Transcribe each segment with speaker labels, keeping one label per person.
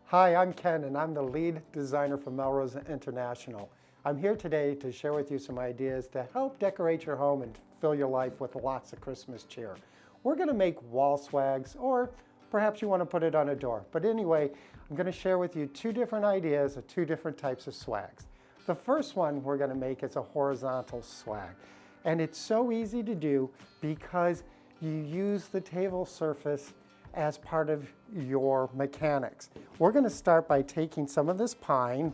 Speaker 1: Hi, I'm Ken, and I'm the lead designer for Melrose International. I'm here today to share with you some ideas to help decorate your home and fill your life with lots of Christmas cheer. We're going to make wall swags, or perhaps you want to put it on a door. But anyway, I'm going to share with you two different ideas of two different types of swags. The first one we're going to make is a horizontal swag. And it's so easy to do because you use the table surface as part of your mechanics. We're going to start by taking some of this pine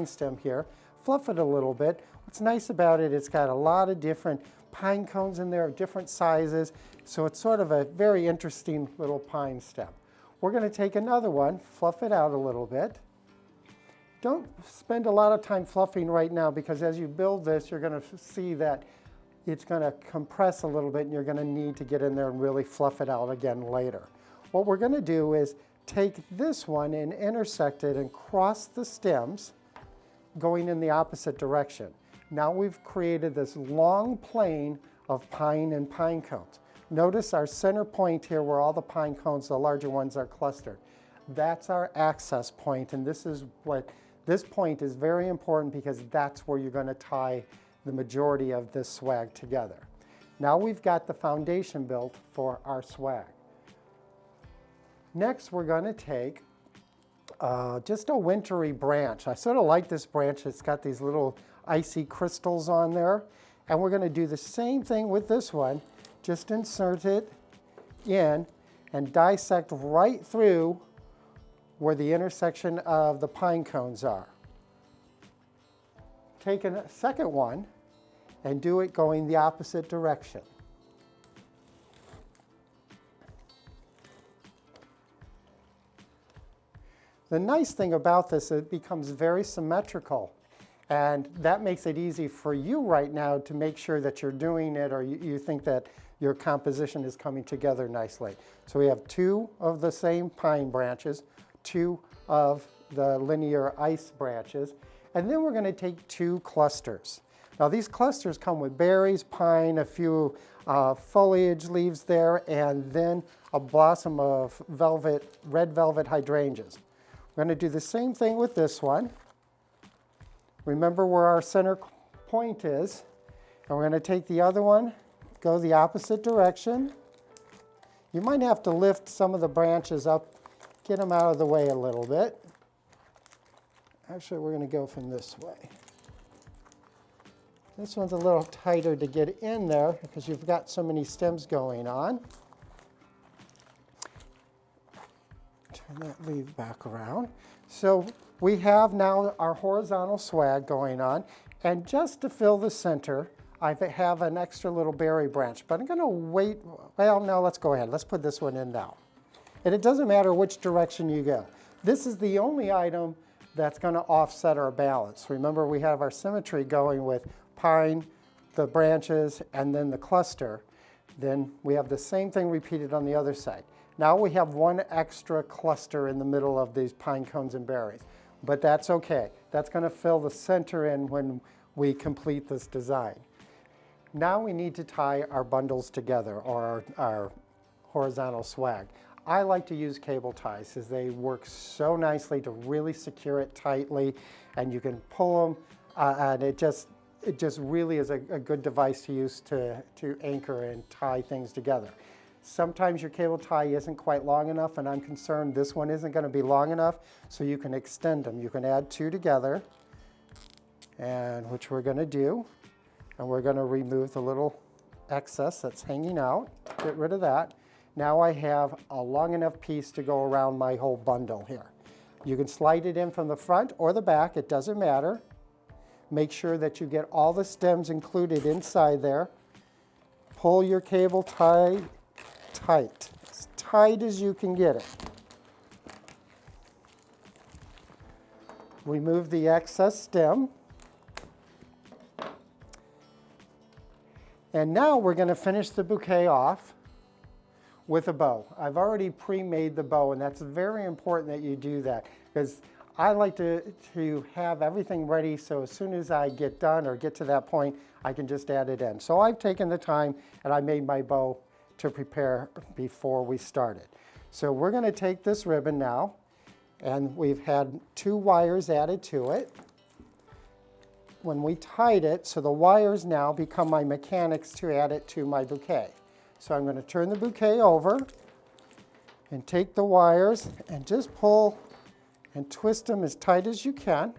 Speaker 1: stem here, fluff it a little bit. What's nice about it, it's got a lot of different pine cones in there of different sizes, so it's sort of a very interesting little pine stem. We're going to take another one, fluff it out a little bit. Don't spend a lot of time fluffing right now because as you build this, you're going to see that it's going to compress a little bit and you're going to need to get in there and really fluff it out again later. What we're going to do is take this one and intersect it and cross the stems going in the opposite direction. Now we've created this long plane of pine and pine cones. Notice our center point here where all the pine cones, the larger ones, are clustered. That's our access point, and this point is very important because that's where you're going to tie the majority of this swag together. Now we've got the foundation built for our swag. Next, we're going to take just a wintry branch. I sort of like this branch. It's got these little icy crystals on there. And we're going to do the same thing with this one. Just insert it in and dissect right through where the intersection of the pine cones are. Take a second one and do it going the opposite direction. The nice thing about this, it becomes very symmetrical, and that makes it easy for you right now to make sure that you're doing it or you think that your composition is coming together nicely. So we have two of the same pine branches, two of the linear ice branches, and then we're going to take two clusters. Now these clusters come with berries, pine, a few foliage leaves there, and then a blossom of red velvet hydrangeas. We're going to do the same thing with this one. Remember where our center point is, and we're going to take the other one, go the opposite direction. You might have to lift some of the branches up, get them out of the way a little bit. Actually, we're going to go from this way. This one's a little tighter to get in there because you've got so many stems going on. Turn that leaf back around. So we have now our horizontal swag going on, and just to fill the center, I have an extra little berry branch, but I'm going to wait. Well, no, let's go ahead. Let's put this one in now. And it doesn't matter which direction you go. This is the only item that's going to offset our balance. Remember, we have our symmetry going with pine, the branches, and then the cluster. Then we have the same thing repeated on the other side. Now we have one extra cluster in the middle of these pine cones and berries, but that's okay. That's going to fill the center in when we complete this design. Now we need to tie our bundles together, or our horizontal swag. I like to use cable ties because they work so nicely to really secure it tightly, and you can pull them, and it just really is a good device to use to anchor and tie things together. Sometimes your cable tie isn't quite long enough, and I'm concerned this one isn't going to be long enough, so you can extend them. You can add two together, and which we're going to do, and we're going to remove the little excess that's hanging out, get rid of that. Now I have a long enough piece to go around my whole bundle here. You can slide it in from the front or the back, it doesn't matter. Make sure that you get all the stems included inside there. Pull your cable tie tight, as tight as you can get it. Remove the excess stem. And now we're going to finish the bouquet off with a bow. I've already pre-made the bow, and that's very important that you do that because I like to have everything ready so as soon as I get done or get to that point, I can just add it in. So I've taken the time and I made my bow to prepare before we started. So we're going to take this ribbon now And we've had 2 wires added to it. When we tied it, so the wires now become my mechanics to add it to my bouquet. So I'm going to turn the bouquet over and take the wires and just pull and twist them as tight as you can.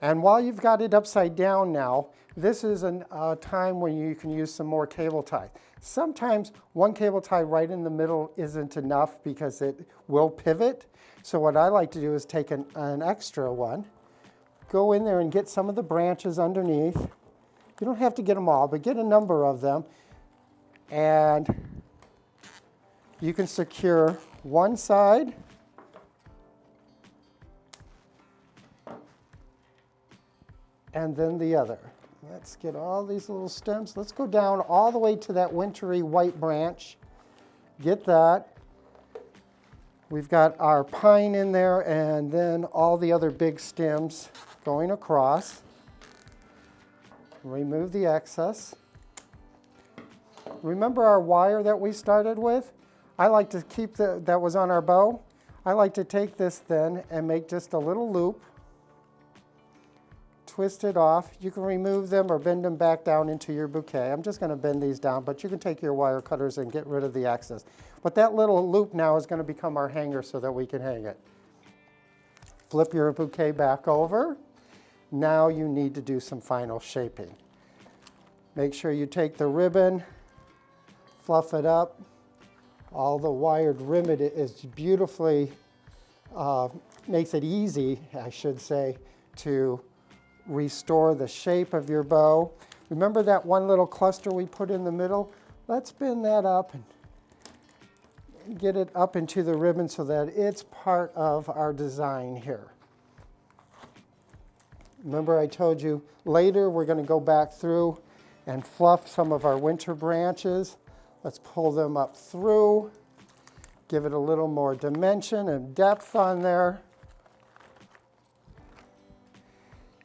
Speaker 1: And while you've got it upside down now, this is a time when you can use some more cable tie. Sometimes one cable tie right in the middle isn't enough because it will pivot. So what I like to do is take an extra one, go in there and get some of the branches underneath. You don't have to get them all, but get a number of them. And you can secure one side and then the other. Let's get all these little stems. Let's go down all the way to that wintry white branch. Get that. We've got our pine in there and then all the other big stems going across. Remove the excess. Remember our wire that we started with? I like to keep that was on our bow. I like to take this then and make just a little loop. Twist it off. You can remove them or bend them back down into your bouquet. I'm just going to bend these down, but you can take your wire cutters and get rid of the excess. But that little loop now is going to become our hanger so that we can hang it. Flip your bouquet back over. Now you need to do some final shaping. Make sure you take the ribbon, fluff it up. All the wired ribbon is beautifully, makes it easy, I should say, to restore the shape of your bow. Remember that one little cluster we put in the middle? Let's bend that up and get it up into the ribbon so that it's part of our design here. Remember I told you later we're going to go back through and fluff some of our winter branches. Let's pull them up through, give it a little more dimension and depth on there.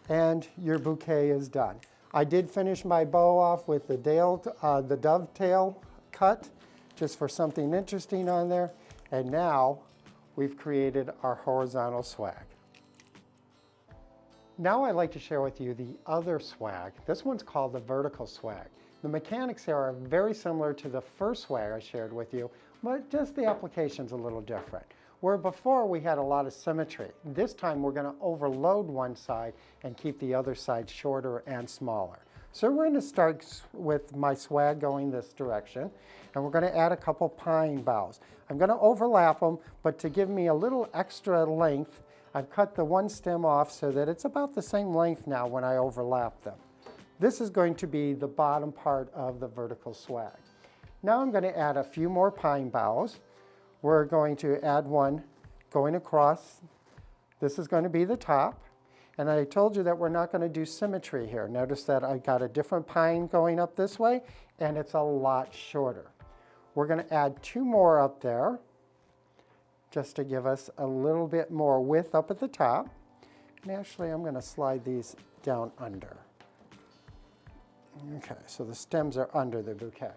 Speaker 1: And your bouquet is done. I did finish my bow off with the dovetail cut, just for something interesting on there. And now we've created our horizontal swag. Now I'd like to share with you the other swag. This one's called the vertical swag. The mechanics here are very similar to the first swag I shared with you, but just the application's a little different. Where before we had a lot of symmetry. This time we're going to overload one side and keep the other side shorter and smaller. So we're going to start with my swag going this direction, and we're going to add a couple pine boughs. I'm going to overlap them, but to give me a little extra length, I've cut the one stem off so that it's about the same length now when I overlap them. This is going to be the bottom part of the vertical swag. Now I'm going to add a few more pine boughs. We're going to add one going across. This is going to be the top. And I told you that we're not going to do symmetry here. Notice that I got a different pine going up this way, and it's a lot shorter. We're going to add 2 more up there, just to give us a little bit more width up at the top. And actually, I'm going to slide these down under. Okay, so the stems are under the bouquet.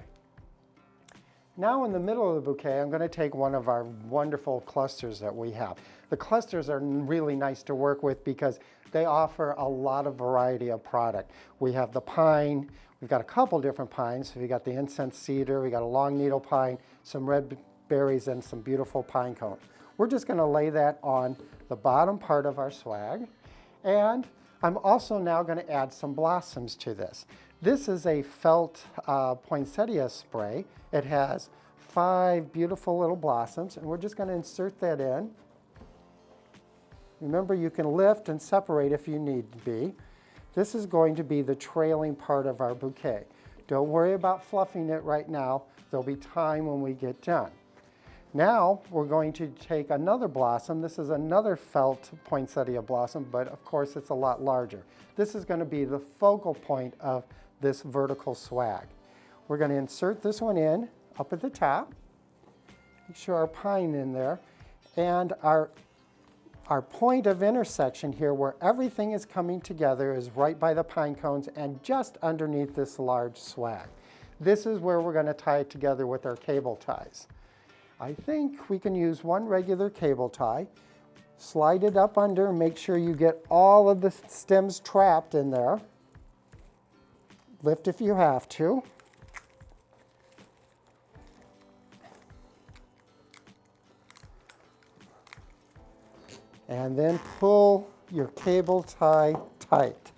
Speaker 1: Now in the middle of the bouquet, I'm going to take one of our wonderful clusters that we have. The clusters are really nice to work with because they offer a lot of variety of product. We have the pine, we've got a couple different pines. We've got the incense cedar, we got a long needle pine, some red berries, and some beautiful pine cone. We're just going to lay that on the bottom part of our swag. And I'm also now going to add some blossoms to this. This is a felt poinsettia spray. It has 5 beautiful little blossoms, and we're just going to insert that in. Remember, you can lift and separate if you need to be. This is going to be the trailing part of our bouquet. Don't worry about fluffing it right now. There'll be time when we get done. Now we're going to take another blossom. This is another felt poinsettia blossom, but of course it's a lot larger. This is going to be the focal point of this vertical swag. We're going to insert this one in up at the top. Make sure our pine in there. And our point of intersection here where everything is coming together is right by the pine cones and just underneath this large swag. This is where we're going to tie it together with our cable ties. I think we can use one regular cable tie, slide it up under, and make sure you get all of the stems trapped in there. Lift if you have to. And then pull your cable tie tight.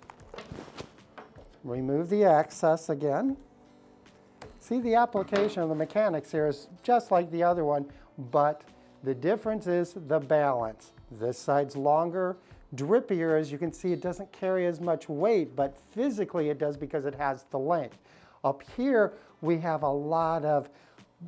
Speaker 1: Remove the excess again. See, the application of the mechanics here is just like the other one, but the difference is the balance. This side's longer, drippier. As you can see, it doesn't carry as much weight, but physically it does because it has the length. Up here, we have a lot of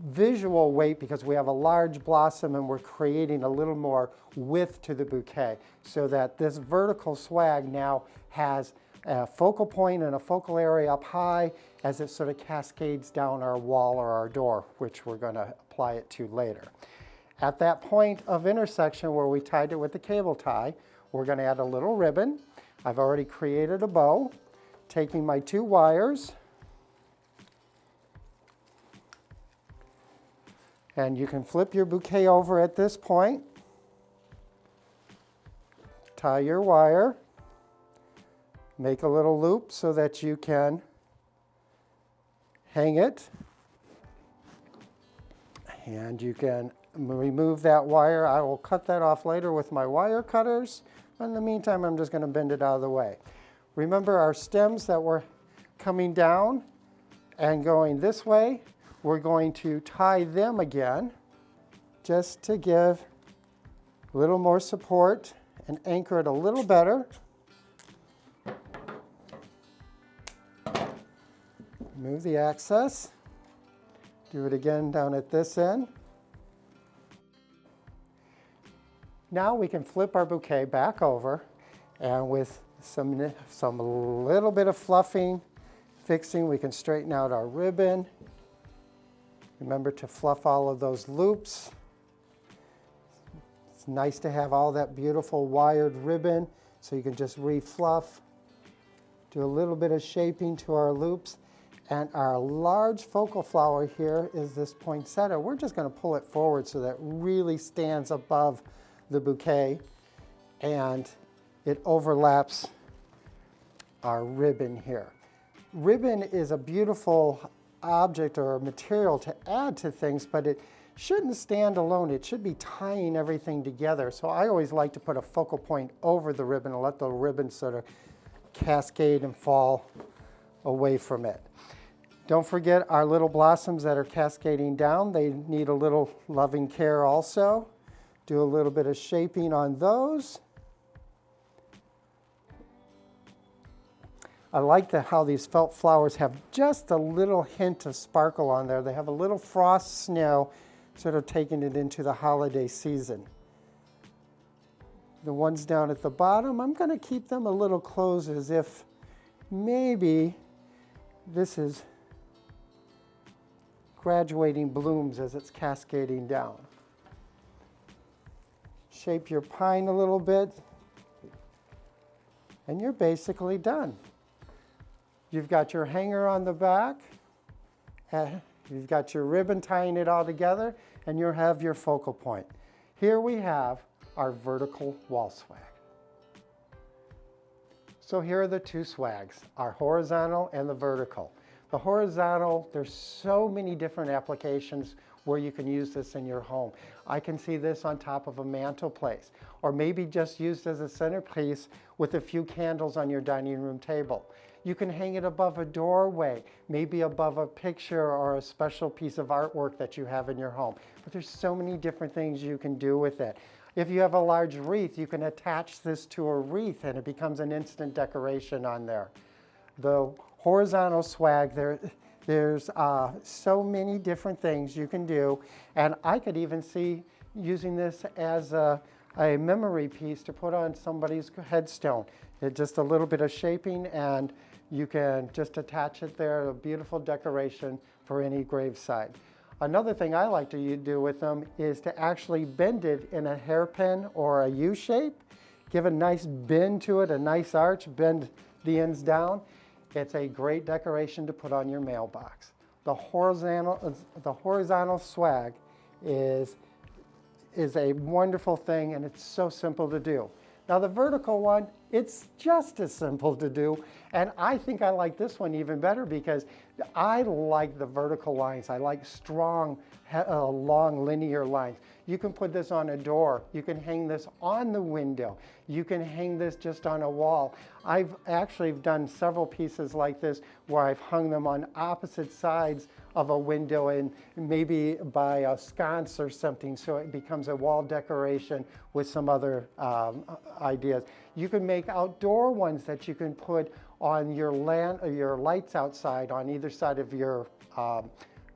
Speaker 1: visual weight because we have a large blossom and we're creating a little more width to the bouquet, so that this vertical swag now has a focal point and a focal area up high as it sort of cascades down our wall or our door, which we're going to apply it to later. At that point of intersection where we tied it with the cable tie, we're going to add a little ribbon. I've already created a bow, taking my 2 wires, and you can flip your bouquet over at this point, tie your wire, make a little loop so that you can hang it, and you can remove that wire. I will cut that off later with my wire cutters. In the meantime, I'm just going to bend it out of the way. Remember our stems that were coming down and going this way? We're going to tie them again just to give a little more support and anchor it a little better. Remove the excess. Do it again down at this end. Now we can flip our bouquet back over, and with some little bit of fluffing, fixing, we can straighten out our ribbon. Remember to fluff all of those loops. It's nice to have all that beautiful wired ribbon, so you can just re-fluff. Do a little bit of shaping to our loops. And our large focal flower here is this poinsettia. We're just going to pull it forward so that it really stands above the bouquet and it overlaps our ribbon here. Ribbon is a beautiful object or material to add to things, but it shouldn't stand alone. It should be tying everything together. So I always like to put a focal point over the ribbon and let the ribbon sort of cascade and fall away from it. Don't forget our little blossoms that are cascading down. They need a little loving care also. Do a little bit of shaping on those. I like how these felt flowers have just a little hint of sparkle on there. They have a little frost snow, sort of taking it into the holiday season. The ones down at the bottom, I'm going to keep them a little closed as if maybe this is graduating blooms as it's cascading down. Shape your pine a little bit, and you're basically done. You've got your hanger on the back, you've got your ribbon tying it all together, and you have your focal point. Here we have our vertical wall swag. So here are the 2 swags, our horizontal and the vertical. The horizontal, there's so many different applications where you can use this in your home. I can see this on top of a mantelpiece, or maybe just used as a centerpiece with a few candles on your dining room table. You can hang it above a doorway, maybe above a picture or a special piece of artwork that you have in your home. But there's so many different things you can do with it. If you have a large wreath, you can attach this to a wreath and it becomes an instant decoration on there. The horizontal swag, there's so many different things you can do, and I could even see using this as a memory piece to put on somebody's headstone. Just a little bit of shaping and you can just attach it there, a beautiful decoration for any graveside. Another thing I like to do with them is to actually bend it in a hairpin or a U shape, give a nice bend to it, a nice arch, bend the ends down. It's a great decoration to put on your mailbox. The horizontal swag is a wonderful thing, and it's so simple to do. Now the vertical one, it's just as simple to do, and I think I like this one even better because I like the vertical lines. I like strong, long linear lines. You can put this on a door. You can hang this on the window. You can hang this just on a wall. I've actually done several pieces like this where I've hung them on opposite sides of a window and maybe by a sconce or something, so it becomes a wall decoration with some other ideas. You can make outdoor ones that you can put on your lights outside on either side of your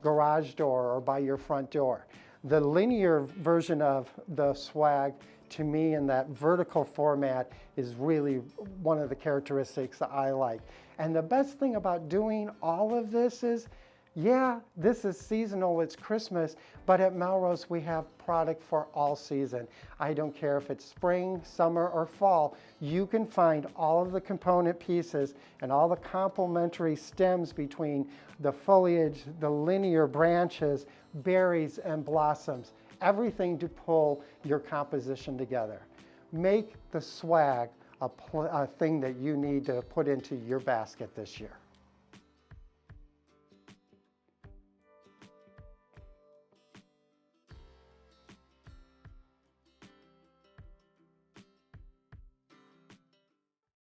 Speaker 1: garage door or by your front door. The linear version of the swag, to me, in that vertical format is really one of the characteristics that I like. And the best thing about doing all of this is, yeah, this is seasonal, it's Christmas, but at Melrose we have product for all season. I don't care if it's spring, summer, or fall. You can find all of the component pieces and all the complementary stems between the foliage, the linear branches, berries, and blossoms. Everything to pull your composition together. Make the swag a thing that you need to put into your basket this year.